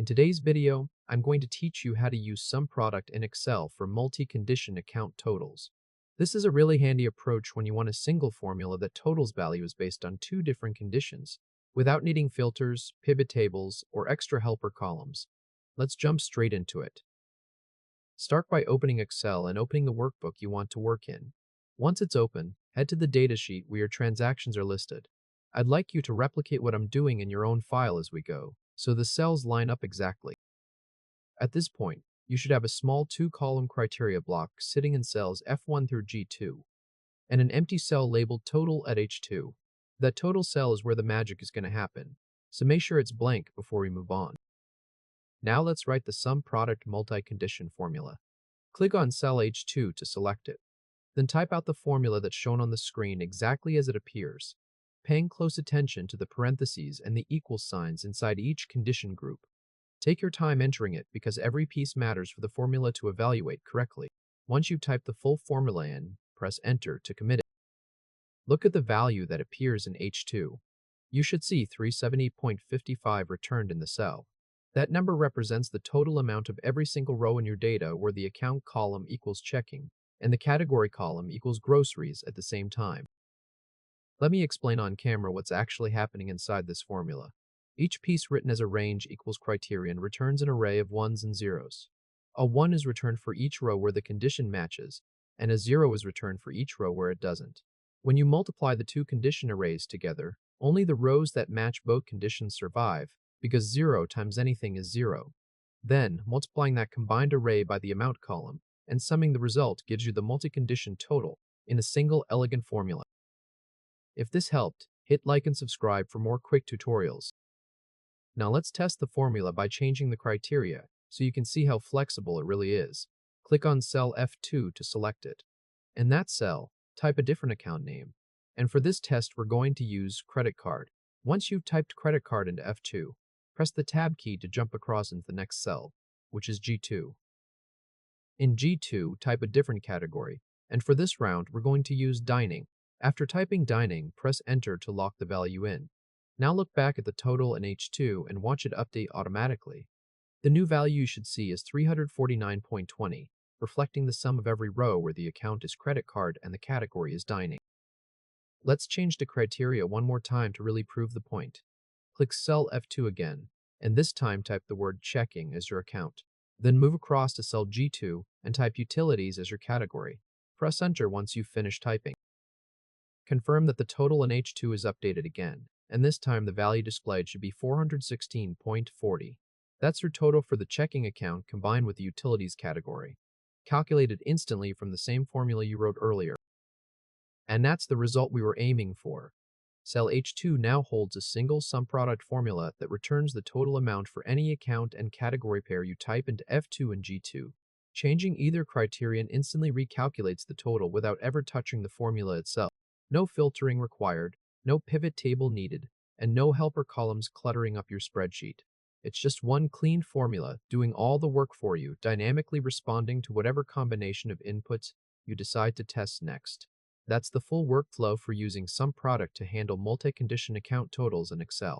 In today's video, I'm going to teach you how to use SUMPRODUCT in Excel for multi-condition account totals. This is a really handy approach when you want a single formula that totals value is based on two different conditions, without needing filters, pivot tables, or extra helper columns. Let's jump straight into it. Start by opening Excel and opening the workbook you want to work in. Once it's open, head to the datasheet where your transactions are listed. I'd like you to replicate what I'm doing in your own file as we go, so the cells line up exactly. At this point, you should have a small two-column criteria block sitting in cells F1 through G2, and an empty cell labeled Total at H2. That total cell is where the magic is going to happen, so make sure it's blank before we move on. Now let's write the SUMPRODUCT multi-condition formula. Click on cell H2 to select it. Then type out the formula that's shown on the screen exactly as it appears, paying close attention to the parentheses and the equal signs inside each condition group. Take your time entering it because every piece matters for the formula to evaluate correctly. Once you've typed the full formula in, press Enter to commit it. Look at the value that appears in H2. You should see 370.55 returned in the cell. That number represents the total amount of every single row in your data where the account column equals checking and the category column equals groceries at the same time. Let me explain on camera what's actually happening inside this formula. Each piece written as a range equals criterion returns an array of ones and zeros. A 1 is returned for each row where the condition matches, and a 0 is returned for each row where it doesn't. When you multiply the two condition arrays together, only the rows that match both conditions survive, because 0 times anything is 0. Then, multiplying that combined array by the amount column and summing the result gives you the multi-condition total in a single elegant formula. If this helped, hit like and subscribe for more quick tutorials. Now let's test the formula by changing the criteria so you can see how flexible it really is. Click on cell F2 to select it. In that cell, type a different account name. And for this test, we're going to use credit card. Once you've typed credit card into F2, press the Tab key to jump across into the next cell, which is G2. In G2, type a different category, and for this round, we're going to use dining. After typing dining, press Enter to lock the value in. Now look back at the total in H2 and watch it update automatically. The new value you should see is 349.20, reflecting the sum of every row where the account is credit card and the category is dining. Let's change the criteria one more time to really prove the point. Click cell F2 again, and this time type the word checking as your account. Then move across to cell G2 and type utilities as your category. Press Enter once you've finished typing. Confirm that the total in H2 is updated again, and this time the value displayed should be 416.40. That's your total for the checking account combined with the utilities category, calculated instantly from the same formula you wrote earlier. And that's the result we were aiming for. Cell H2 now holds a single SUMPRODUCT formula that returns the total amount for any account and category pair you type into F2 and G2. Changing either criterion instantly recalculates the total without ever touching the formula itself. No filtering required, no pivot table needed, and no helper columns cluttering up your spreadsheet. It's just one clean formula doing all the work for you, dynamically responding to whatever combination of inputs you decide to test next. That's the full workflow for using SUMPRODUCT to handle multi-condition account totals in Excel.